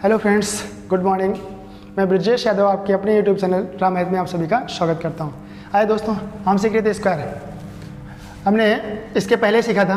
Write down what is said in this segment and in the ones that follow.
Hello friends, good morning. मैं ब्रिजेश यादव आपके अपने यूट्यूब चैनल राम मैथ में आप सभी का स्वागत करता हूं। आइए दोस्तों, हम सीख रहे थे स्क्वायर। हमने इसके पहले सीखा था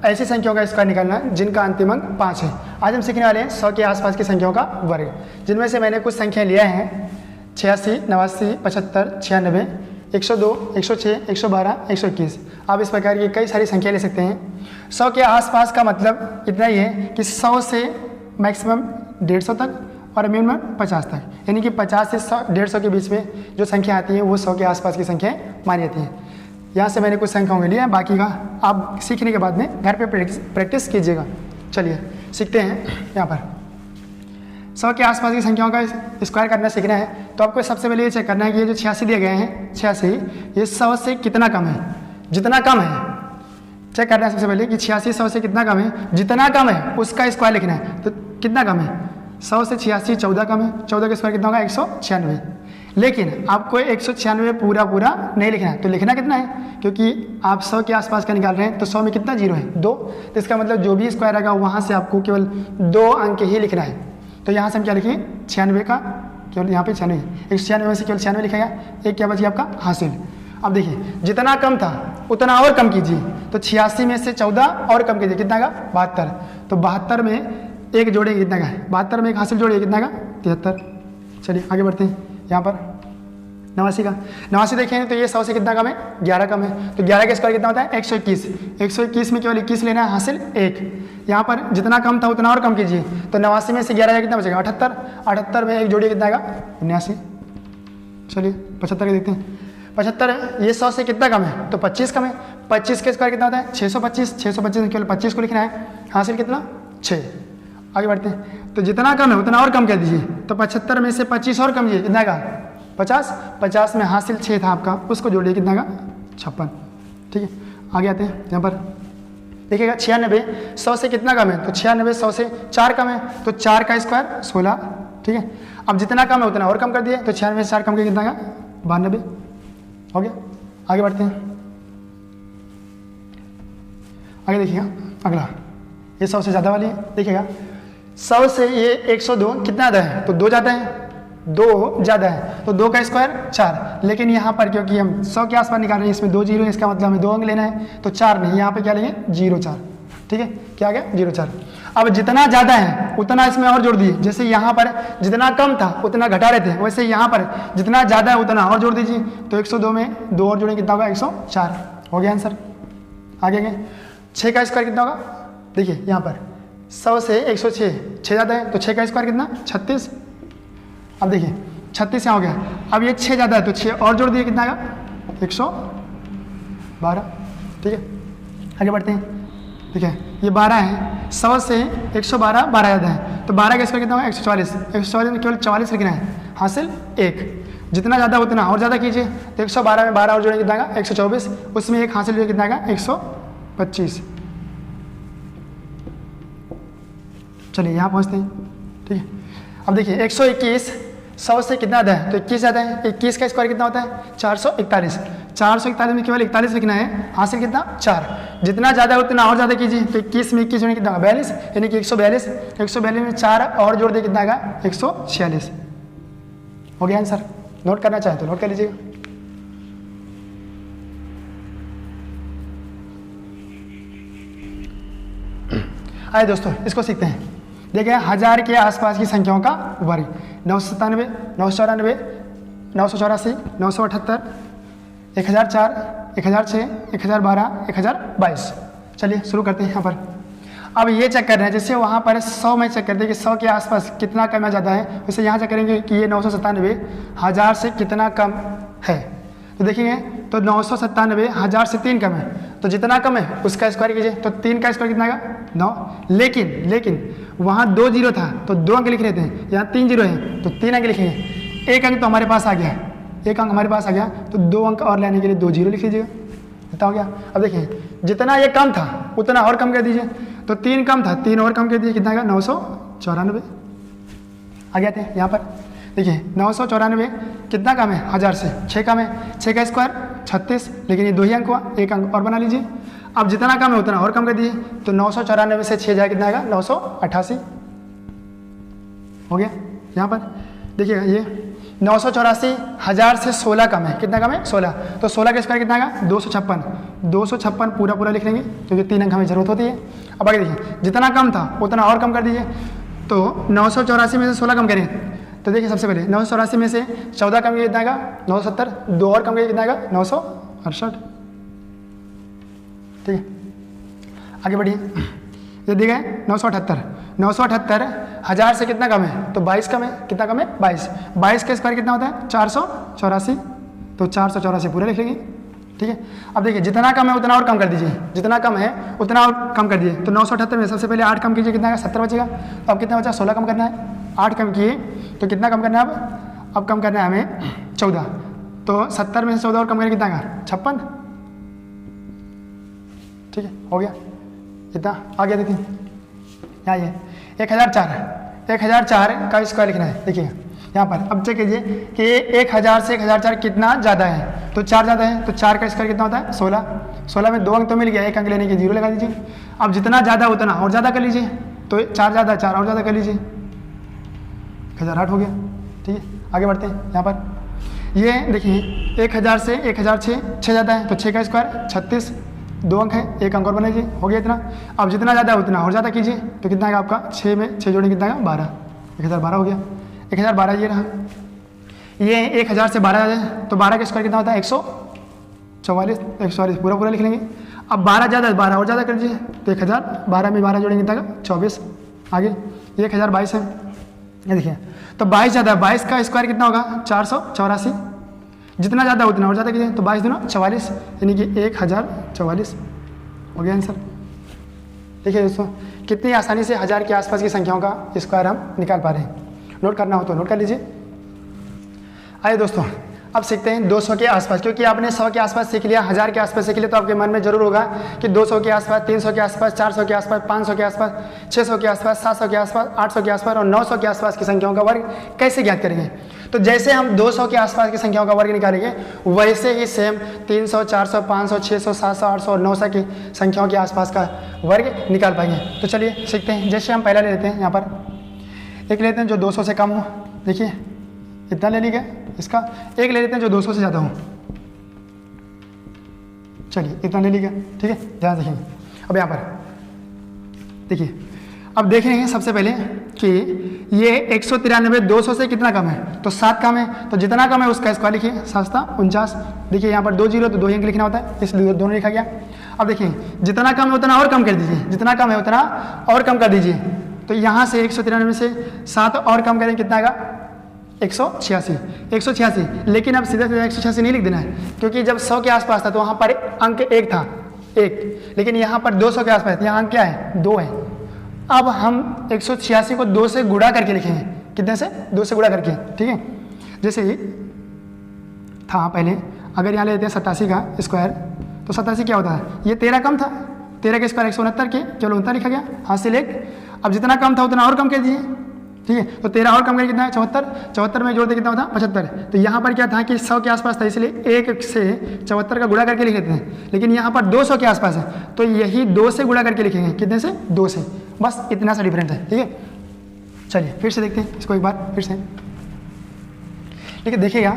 ऐसी संख्याओं का स्क्वायर निकालना जिनका अंतिम अंक 5 है। आज हम सीखने वाले हैं 100 के आसपास की संख्याओं का वर्ग, जिनमें से मैंने कुछ संख्याएं लिया हैं 86, 89, 75, 96, 102, 106, 112, 121। आप इस प्रकार की कई सारी संख्या ले सकते हैं। 100 के आसपास का मतलब इतना ही है कि 100 से मैक्सिमम 150 तक और मिनिमम 50 तक, यानी कि 50 से 150 के बीच में जो संख्या आती है वो 100 के आसपास की संख्याएं मानी जाती हैं। यहाँ से मैंने कुछ संख्याओं के लिए, बाकी का आप सीखने के बाद में घर पे प्रैक्टिस कीजिएगा। चलिए सीखते हैं। यहाँ पर 100 के आसपास की संख्याओं का स्क्वायर करना सीखना है तो आपको सबसे पहले ये चेक करना है कि ये जो 86 दिए गए हैं, 86 ये 100 से कितना कम है। जितना कम है चेक करना है सबसे पहले कि 86 100 से कितना कम है। जितना कम है उसका स्क्वायर लिखना है। तो कितना कम है? 100 से 86 14 कम है। 14 का स्क्वायर कितना होगा? 196। लेकिन आपको 196 पूरा नहीं लिखना है। तो लिखना कितना है? क्योंकि आप 100 के आसपास का निकाल रहे हैं तो 100 में कितना जीरो है? 2। तो इसका मतलब जो भी स्क्वायर आएगा वहाँ से आपको केवल 2 अंक ही लिखना है। तो यहाँ से हम क्या लिखेंगे? 96 का केवल यहाँ पे 96, 196 में से केवल 96 लिखा गया। एक क्या बच गया आपका? हासिल। अब देखिए, जितना कम था उतना और कम कीजिए। तो 86 में से 14 और कम कीजिए, कितना का? 72। तो 72 में एक जोड़ेंगे, कितना का? 72 में एक हासिल जोड़िए, कितना का? 73। चलिए आगे बढ़ते हैं। यहाँ पर 89 का 89 देखें तो ये 100 से कितना कम है? 11 कम है। तो 11 का स्क्वायर कितना होता है? 121। 121 में केवल 21 लेना है, हासिल 1। यहाँ पर जितना कम था उतना और कम कीजिए। तो 89 में से 11 कितना बचेगा? 78। 78 में एक जोड़िए, कितना आएगा? 79। चलिए 75 के देखते हैं। 75 ये 100 से कितना कम है? तो 25 कम है। 25 के स्क्वायर कितना होता है? 625। 625 में केवल 25 को लिखना है, हासिल कितना? 6। आगे बढ़ते हैं। तो जितना कम है उतना और कम कर दीजिए। तो 75 में से 25 और कम कीजिए, कितना का? 50। 50 में हासिल 6 था आपका, उसको जोड़िए, कितना का? 56। ठीक है, आगे आते हैं। यहाँ पर देखिएगा 96 100 से कितना कम है? तो 96 100 से 4 कम है। तो 4 का स्क्वायर 16। ठीक है, अब जितना कम है उतना और कम कर दिए। तो 96 से 4 कम के कितना का? 92। हो गया। आगे बढ़ते हैं। आगे देखिएगा अगला, ये 100 से ज़्यादा वाली है। देखिएगा 100 से ये 102 कितना ज़्यादा है? तो 2 ज़्यादा है, 2 ज़्यादा है। तो 2 का स्क्वायर 4। लेकिन यहाँ पर क्योंकि हम 100 के आसपास निकाल रहे हैं, इसमें 2 जीरो है, इसका मतलब हमें 2 अंक लेना है। तो 4 नहीं, यहाँ पे क्या लेंगे? 04। ठीक है, क्या आ गया? 04। अब जितना ज़्यादा है उतना इसमें और जोड़ दिए। जैसे यहाँ पर जितना कम था उतना घटा रहे थे, वैसे यहाँ पर जितना ज़्यादा है उतना और जोड़ दीजिए। तो 102 में 2 और जोड़ेंगे, कितना होगा? 104। हो गया आंसर। आगे गए 6 का स्क्वायर कितना होगा? देखिए यहाँ पर 100 से 106, 6 ज़्यादा है। तो 6 का स्क्वायर कितना? 36। अब देखिए 36 यहाँ हो गया। अब ये 6 ज़्यादा है तो 6 और जोड़ दिए, कितना आएगा? 112। ठीक है, आगे बढ़ते हैं। ठीक है, ये 12 है। 100 से 112 12 ज़्यादा है। तो 12 का स्क्वायर कितना होगा? 144। 144 में केवल 44 लिखना है, हासिल 1। जितना ज़्यादा उतना और ज़्यादा कीजिए। तो 112 में 12 और जोड़ेंगे, कितना आएगा? 124। उसमें एक हासिल जो कितना आएगा? 125। चलिए यहाँ पहुँचते हैं। ठीक है, अब देखिए 121 100 से कितना ज़्यादा है? तो 21 ज़्यादा है। 21 का स्क्वायर कितना होता है? 441। 441 में केवल 41 लिखना है, हासिल कितना? 4। जितना ज़्यादा है उतना और ज़्यादा कीजिए। तो 21 में 21 जोड़े कितना? 42, यानी कि 142। 142 में 4 और जोड़ दे, कितना आएगा? 146। हो गया आंसर। नोट करना चाहें तो नोट कर लीजिएगा। आइए दोस्तों, इसको सीखते हैं। देखिए 1000 के आसपास की संख्याओं का वर्ग। 997, 994, 984, 978, 1004, 1006, 1012, 1022। चलिए शुरू करते हैं। यहाँ पर अब ये चेक कर रहे हैं, जैसे वहाँ पर 100 में चेक करते हैं कि 100 के आसपास कितना कम या ज़्यादा है, वैसे यहाँ चेक करेंगे कि ये 997 1000 से कितना कम है। तो देखेंगे तो 997 1000 से 3 कम है। तो जितना कम है उसका स्क्वायर कीजिए। तो 3 का स्क्वायर कितना आएगा? 9। लेकिन वहाँ 2 जीरो था तो 2 अंक लिख रहे थे, यहाँ 3 जीरो है तो 3 अंक लिखेंगे। 1 अंक तो हमारे पास आ गया, 1 अंक हमारे पास आ गया, तो 2 अंक और लेने के लिए 2 जीरो लिख लीजिएगा। इतना हो गया। अब देखिए जितना ये कम था उतना और कम कर दीजिए। तो 3 कम था, 3 और कम कर दीजिए, कितना आएगा? 994। आ गया थे यहाँ पर। देखिए 994 कितना कम है? 1000 से 6 कम है। 6 का स्क्वायर 36, लेकिन ये 2 ही अंक हुआ, 1 अंक और बना लीजिए। अब जितना कम है उतना और कम कर दीजिए। तो 994 से 6 जाए, कितना आएगा? 988। हो गया। यहाँ पर देखिएगा ये 984 हज़ार से 16 कम है, कितना कम है 16, तो 16 का स्क्वायर कितना आएगा 256, 256 पूरा पूरा लिख लेंगे क्योंकि 3 अंक हमें जरूरत होती है। अब आगे देखिए जितना कम था उतना और कम कर दीजिए, तो 984 में से 16 कम करें तो देखिए सबसे पहले 984 में से 14 कम कितना आएगा 970, 2 और कम करके कितना आएगा 968। ठीक है, आगे बढ़िए, ये दिया है 978, 978 हज़ार से कितना कम है तो 22 कम है, कितना कम है 22, 22 का स्क्वायर कितना होता है 484, तो 484 पूरे लिख लेंगे। ठीक है, अब देखिए जितना कम है उतना और कम कर दीजिए, जितना कम है उतना और कम कर दिए, तो 978 में सबसे पहले 8 कम कीजिए, कितना आएगा 70 बचेगा। तो अब कितना बचा 16 कम करना है, 8 कम किए तो कितना कम करना है अब कम करना है हमें 14, तो 70 में से 14 और कम करके कितना आएगा 56। ठीक है, हो गया इतना। आगे देखिए यहाँ ये 1004 का स्क्वायर लिखना है। देखिए यहाँ पर अब चेक कीजिए कि 1000 से 1004 कितना ज़्यादा है, तो 4 ज़्यादा है, तो 4 का स्क्वायर कितना होता है 16, 16 में 2 अंक तो मिल गया, 1 अंक लेने के 0 लगा दीजिए। अब जितना ज़्यादा उतना और ज़्यादा कर लीजिए, तो 4 ज़्यादा 4 और ज़्यादा कर लीजिए, 1008 हो गया। ठीक है, आगे बढ़ते हैं। यहाँ पर ये देखिए 1000 से 1006 ज़्यादा है, तो 6 का स्क्वायर 36, 2 अंक है, 1 अंक और बनाइए, हो गया इतना। अब जितना ज़्यादा उतना और ज़्यादा कीजिए, तो कितना आएगा आपका 6 में 6 जोड़े कितना आएगा 12, 1012 हो गया। 1012 ये रहा, ये 1000 से 12 ज़्यादा है, तो 12 का स्क्वायर कितना होता है 144, 144 पूरा पूरा लिख लेंगे। अब 12 ज़्यादा है, 12 और ज़्यादा कर लीजिए, तो 1012 में 12 जोड़ेंगे कितना आएगा 24। आगे ये 1022 है, ये देखिए, तो 22 ज़्यादा है, 22 का स्क्वायर कितना होगा 484, जितना ज़्यादा उतना और ज़्यादा कीजिए, तो 22 दूना 44, यानी कि 1044 हो गया आंसर। देखिए दोस्तों कितनी आसानी से 1000 के आसपास की संख्याओं का स्क्वायर हम निकाल पा रहे हैं। नोट करना हो तो नोट कर लीजिए। आइए दोस्तों अब सीखते हैं 200 के आसपास, क्योंकि आपने 100 के आसपास सीख लिया, 1000 के आसपास सीख लिया, तो आपके मन में जरूर होगा कि 200 के आसपास, 300 के आसपास, 400 के आसपास, 500 के आसपास, 600 के आसपास, 700 के आसपास, 800 के आसपास और 900 के आसपास की संख्याओं का वर्ग कैसे ज्ञात करेंगे। तो जैसे हम 200 के आसपास की संख्याओं का वर्ग निकालेंगे, वैसे ही सेम 300, 400, 500, 600, 700, 800 और 900 की संख्याओं के आसपास का वर्ग निकाल पाएंगे। तो चलिए सीखते हैं। जैसे हम पहला ले लेते हैं, यहाँ पर एक लेते हैं जो 200 से कम हो, देखिए इतना ले लीजिए, इसका एक ले लेते हैं जो 200 से ज़्यादा हो, चलिए इतना ले लीजिए। ठीक है, ध्यान रखेंगे। अब यहाँ पर देखिए, अब देख रहे हैं सबसे पहले कि ये 193 200 से कितना कम है, तो 7 कम है, तो जितना कम है उसका स्क्वायर लिखिए, 7 49। देखिए यहाँ पर 2 0 तो 2 अंक लिखना होता है, इसलिए दोनों लिखा गया। अब देखिए जितना कम है उतना और कम कर दीजिए, जितना कम है उतना और कम कर दीजिए, तो यहाँ से 193 से 7 और कम करें कितना आएगा 186, लेकिन अब सीधा सीधा 186 नहीं लिख देना है, क्योंकि जब 100 के आसपास था तो वहाँ पर अंक 1 था, 1, लेकिन यहाँ पर 200 के आसपास यहाँ अंक क्या है 2 है। अब हम 186 को 2 से गुणा करके लिखेंगे, कितने से 2 से गुणा करके। ठीक है, जैसे ही था पहले, अगर यहाँ ले लेते हैं 87 का स्क्वायर, तो 87 क्या होता है, ये 13 कम था, 13 के स्क्वायर 169 के, चलो 69 लिखा गया, हासिल 1। अब जितना कम था उतना और कम कर दीजिए। ठीक है, तो 13 और कम करके कितना है 74, 74 में जोड़ दे कितना होता 75। तो यहाँ पर क्या था कि 100 के आसपास था, इसलिए 1 से 74 का गुणा करके लिख लेते हैं, लेकिन यहाँ पर 200 के आसपास है, तो यही 2 से गुणा करके लिखेंगे, कितने से 2 से, बस इतना सा डिफरेंस है। ठीक है, चलिए फिर से देखते हैं इसको एक बार फिर से। लेकिन देखिएगा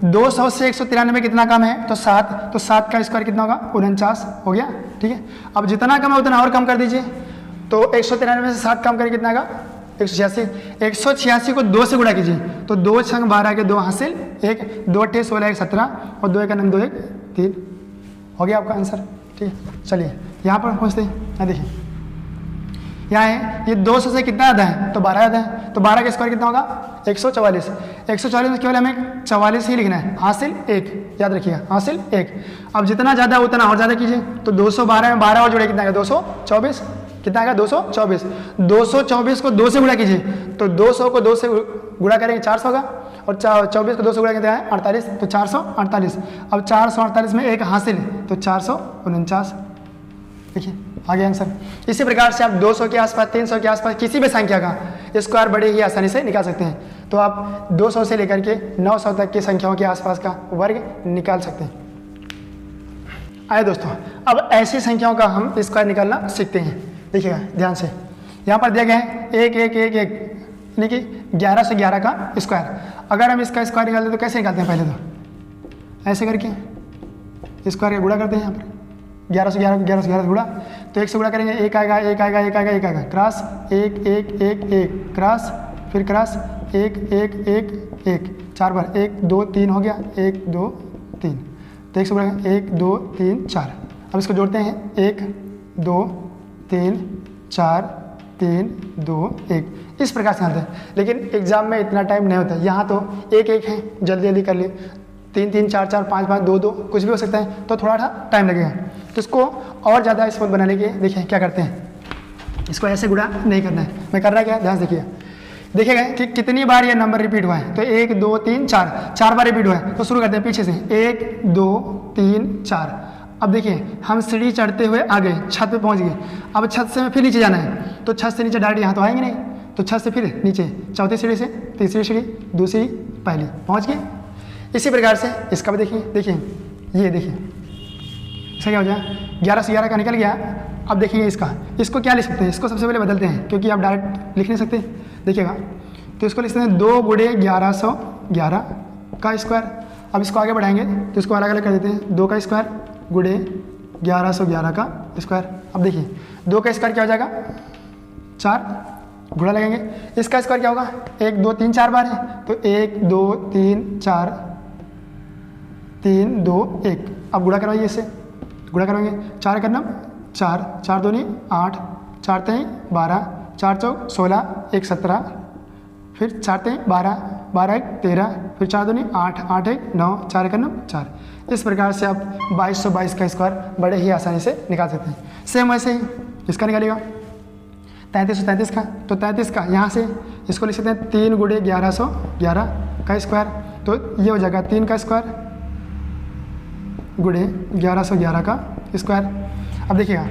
200 से 193 कितना कम है, तो 7, तो 7 का स्क्वायर कितना होगा 49 हो गया। ठीक है, अब जितना कम है उतना और कम कर दीजिए, तो 193 से 7 कम करके कितना आएगा 186, 186 को 2 से गुणा कीजिए, तो 2 छंग 12 के 2 हासिल 1, 2 अट्ठे 16 1 17 और 2 1 2 1 3 हो गया आपका आंसर। ठीक है, चलिए यहाँ पर पहुँचते हैं। यहाँ देखिए, यहाँ है ये 200 से कितना ज़्यादा है, तो 12 ज़्यादा है, तो 12 का स्क्वायर कितना होगा 144, 144 में केवल हमें 44 ही लिखना है, हासिल 1, याद रखिएगा हासिल 1। अब जितना ज़्यादा उतना और ज़्यादा कीजिए, तो 212 में 12 और जोड़े कितना आएगा 224, कितना आएगा 224, 224 को 2 से गुणा कीजिए, तो 200 को 2 से गुणा करेंगे 400 का, और 24 को 2 से गुणा कितना है 48, तो 448। अब 448 में 1 हासिल, तो 449। देखिए आगे आंसर। इसी प्रकार से आप 200 के आसपास, 300 के आसपास किसी भी संख्या का स्क्वायर बड़े ही आसानी से निकाल सकते हैं। तो आप 200 से लेकर के 900 तक की संख्याओं के आसपास का वर्ग निकाल सकते हैं। आइए दोस्तों, अब ऐसी संख्याओं का हम स्क्वायर निकालना सीखते हैं। देखिएगा ध्यान से, यहाँ पर दिया गया है 1 1 1 1, यानी कि 11 से 11 का स्क्वायर। अगर हम इसका स्क्वायर निकालते हैं तो कैसे निकालते हैं, पहले तो ऐसे करके स्क्वायर का गुणा करते हैं। यहाँ पर 11 से 11 11 से 11 गुणा, तो 1 से गुणा करेंगे, 1 आएगा 1 आएगा 1 आएगा 1 आएगा, क्रॉस 1 1 1 1 क्रॉस, फिर क्रॉस 1 1 1 1, 4 बार 1 2 3 हो गया, 1 2 3, तो 1 से गुणा 1 2 3 4। अब इसको जोड़ते हैं, 1 2 3 4 3 2 1, इस प्रकार से आते हैं। लेकिन एग्जाम में इतना टाइम नहीं होता है, यहाँ तो 1 1 है, जल्दी जल्दी कर लिए, 3 3 4 4 5 5 2 2 कुछ भी हो सकता है, तो थोड़ा टाइम लगेगा। तो इसको और ज़्यादा स्मूथ बनाने के देखिए क्या करते हैं, इसको ऐसे गुणा नहीं करना है, मैं कर रहा क्या, ध्यान से देखिए। देखिएगा कि कितनी बार ये नंबर रिपीट हुआ है, तो 1 2 3 4, 4 बार रिपीट हुआ है। तो शुरू करते हैं पीछे से, 1 2 3 4। अब देखिए हम सीढ़ी चढ़ते हुए आ गए, छत पे पहुंच गए। अब छत से फिर नीचे जाना है, तो छत से नीचे डायरेक्ट यहाँ तो आएंगे नहीं, तो छत से फिर नीचे, चौथी सीढ़ी से तीसरी सीढ़ी, दूसरी, पहली, पहुँच गए। इसी प्रकार से इसका भी देखिए, देखिए ये देखिए इसका क्या हो जाए, 11 से 11 का निकल गया। अब देखिए इसको क्या लिख सकते हैं, इसको सबसे पहले बदलते हैं, क्योंकि आप डायरेक्ट लिख नहीं सकते। देखिएगा, तो इसको लिख सकते हैं 2 गुणे 1111 का स्क्वायर। अब इसको आगे बढ़ाएंगे तो इसको अलग अलग कर देते हैं, 2 का स्क्वायर गुणे 1111 का स्क्वायर। अब देखिए 2 का स्क्वायर क्या हो जाएगा, 4, गुणा लगेंगे। इसका स्क्वायर क्या होगा, 1 2 3 4 बार है, तो 1 2 3 4 3 2 1। अब गुणा करवाइए, इससे गुणा करवाएंगे, 4 का 4 4 2 8, 4 3 12, 4 4 16, 1 17, फिर 4 3 12, 12 1 13, फिर 4 2 8, 8 1 9, 4 1 4। इस प्रकार से आप 2222 का स्क्वायर बड़े ही आसानी से निकाल सकते हैं। सेम वैसे ही इसका निकालिएगा, 3333 का, तो 33 का यहाँ से इसको लिख सकते हैं 3 गुणे 1111 का स्क्वायर। तो ये हो जाएगा 3 का स्क्वायर गुणे 1111 का स्क्वायर। अब देखिएगा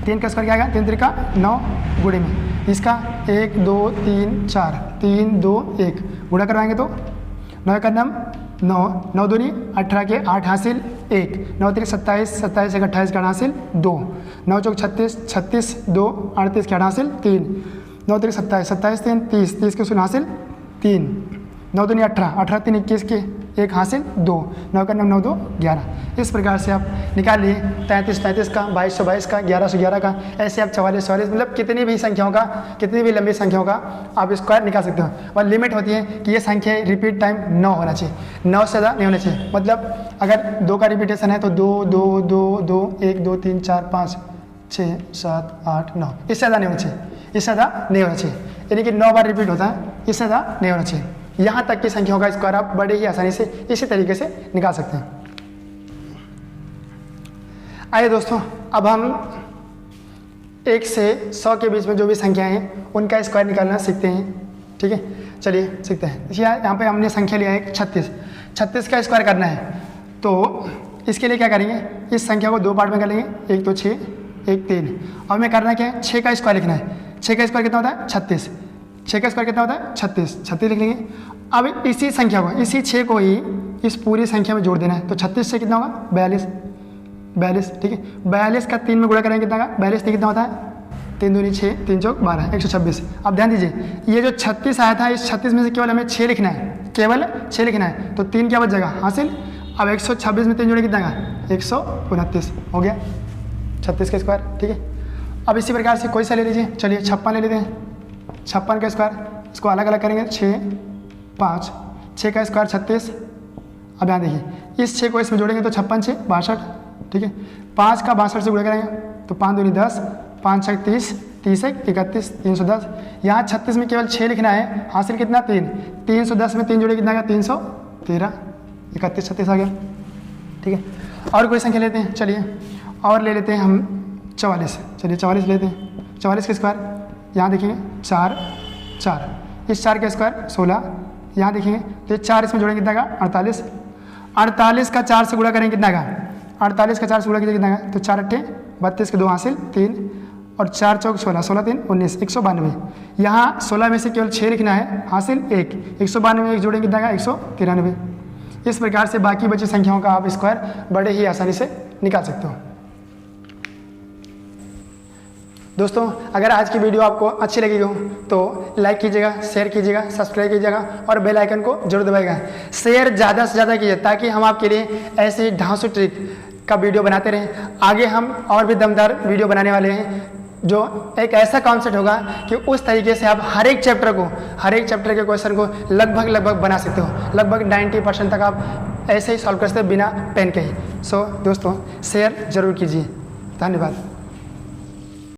3 का स्क्वायर क्या आएगा, 3 3 का 9 गुणे में इसका 1 2 3 4 3 2 1, गुणा करवाएंगे तो 9 का 9 9 2 18 के 8 हासिल 1, 9 3 27 27 1 28 का हासिल 2, 9 4 36 36 2 38 के 8 हासिल 3, 9 3 27 27 3 30 30 के 0 हासिल 3, 9 2 18 18 3 21 के 1 हासिल 2, 9 का 9 2 11। इस प्रकार से आप निकाल लिए 33 33 का, 2222 का, 1111 का, ऐसे आप 44 44, मतलब कितनी भी संख्याओं का, कितनी भी लंबी संख्याओं का आप स्क्वायर निकाल सकते हो। और लिमिट होती है कि ये संख्या रिपीट टाइम 9 होना चाहिए, 9 से ज़्यादा नहीं होना चाहिए। मतलब अगर 2 का रिपीटेशन है तो 2 2 2 2 1 2 3 4 5 6 7 8 9, इससे ज़्यादा नहीं होना चाहिए, इससे ज़्यादा नहीं होना चाहिए। यानी कि 9 बार रिपीट होता है, इससे ज़्यादा नहीं होना चाहिए। यहाँ तक की संख्याओं का स्क्वायर आप बड़े ही आसानी से इसी तरीके से निकाल सकते हैं। आइए दोस्तों, अब हम 1 से 100 के बीच में जो भी संख्याएं हैं उनका स्क्वायर निकालना सीखते हैं। ठीक है, चलिए सीखते हैं। यहाँ पे हमने संख्या लिया है 36, 36 का स्क्वायर करना है। तो इसके लिए क्या करेंगे, इस संख्या को 2 पार्ट में कर लेंगे, 1 तो 6 1 3। अब हमें करना क्या है, 6 का स्क्वायर लिखना है। 6 का स्क्वायर कितना होता है, 36। 6 का स्क्वायर कितना होता है, 36, 36 लिख लेंगे। अब इसी संख्या को, इसी 6 को ही इस पूरी संख्या में जोड़ देना है। तो 36 से कितना होगा, 42 42। ठीक है, 42 का 3 में गुणा करेंगे कितना होगा, 42 कितना होता है, 3 दूनी 6 3 चौक 12, 126। अब ध्यान दीजिए, ये जो 36 आया था, इस 36 में से केवल हमें 6 लिखना है, केवल 6 लिखना है। तो 3 क्या बच जाएगा, हासिल। अब 126 में 3 जोड़े कितना आएगा, 129 हो गया 36 का स्क्वायर। ठीक है, अब इसी प्रकार से कोई सा ले लीजिए, चलिए 56 ले लेते हैं। 56 का स्क्वायर, इसको अलग अलग करेंगे, 6 5, 6 का स्क्वायर 36। अब यहाँ देखिए, इस 6 को इसमें जोड़ेंगे तो 56 6 62। ठीक है, 5 का 62 से गुणा करेंगे तो 5 दूनी 10, 5 6 30, 30 1 31, 310। यहाँ 36 में केवल 6 लिखना है, हासिल कितना 3, 310 में 3 जोड़े कितना आएगा, 313, 31 36 आ गया। ठीक है, और कोई संख्या लेते हैं, चलिए और ले लेते हैं हम 44। चलिए 44 लेते हैं। 44 का स्क्वायर यहाँ देखेंगे 4 4, इस 4 का स्क्वायर 16। यहाँ देखेंगे तो 4 इसमें जोड़ेंगे कितना आएगा, 48। 48 का 4 से गुणा करेंगे कितना आएगा, 48 का 4 से गुणा कीजिए कितना आएगा, तो 4 8 32 के 2 हासिल 3, और 4 चौक 16, 16 3 19, 192। यहाँ 16 में से केवल 6 लिखना है, हासिल 1, 192 में 1 जोड़ेंगे कितना आएगा, 193। इस प्रकार से बाकी बची संख्याओं का आप स्क्वायर बड़े ही आसानी से निकाल सकते हो। दोस्तों अगर आज की वीडियो आपको अच्छी लगी हो तो लाइक कीजिएगा, शेयर कीजिएगा, सब्सक्राइब कीजिएगा और बेल आइकन को जरूर दबाइएगा। शेयर ज़्यादा से ज़्यादा कीजिए ताकि हम आपके लिए ऐसी ढांसू ट्रिक का वीडियो बनाते रहें। आगे हम और भी दमदार वीडियो बनाने वाले हैं जो एक ऐसा कॉन्सेप्ट होगा कि उस तरीके से आप हर एक चैप्टर के क्वेश्चन को लगभग बना सकते हो। लगभग 90% तक आप ऐसे ही सॉल्व कर सकते हो बिना पेन के ही। सो दोस्तों शेयर जरूर कीजिए। धन्यवाद।